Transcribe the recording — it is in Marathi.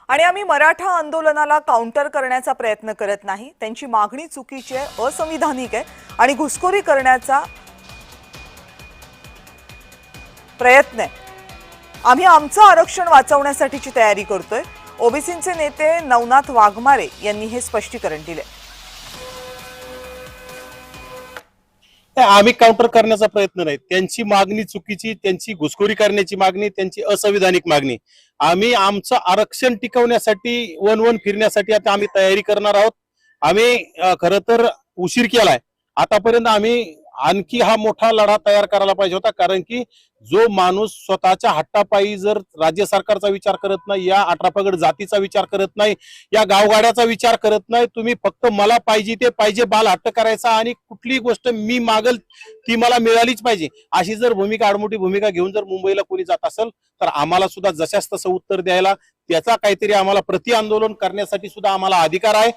आणि आम्ही मराठा आंदोलनाला काउंटर करण्याचा प्रयत्न करत नाही। त्यांची मागणी चुकीची आहे, असंविधानिक आहे आणि घुसखोरी करण्याचा प्रयत्न आहे। आम्ही आमचं आरक्षण वाचवण्यासाठीची तयारी करतोय। ओबीसीचे नेते नवनाथ वाघमारे यांनी हे स्पष्टीकरण दिले। आम्ही काउंटर करण्याचा प्रयत्न नाही। त्यांची मागणी चुकीची, त्यांची घुसखोरी करण्याची मागणी, त्यांची असंविधानिक मागणी। आम्ही आमचं आरक्षण टिकवण्यासाठी वन वन फिरण्यासाठी आता आम्ही तयारी करणार आहोत। आम्ही खरं तर उशीर केलाय। आतापर्यंत आम्ही आणखी हा मोठा लढा तयार करायला पाहिजे होता, कारण की जो माणूस स्वतःच्या हट्टापायी जर राज्य सरकारचा विचार करत नाही, या 18 पगड जातीचा विचार करत नाही, या गावगाड्याचा विचार करत नाही, तुम्ही फक्त मला पाहिजे ते पाहिजे बाल हट्ट करायचा आणि कुठली गोष्ट मी मागल ती मला मिळालीच पाहिजे, अशी जर भूमिका आडमोठी भूमिका घेऊन जर मुंबईला कोणी जात असेल तर आम्हाला सुद्धा जशास तसं उत्तर द्यायला, त्याचा काहीतरी आम्हाला प्रति आंदोलन करण्यासाठी सुद्धा आम्हाला अधिकार आहे।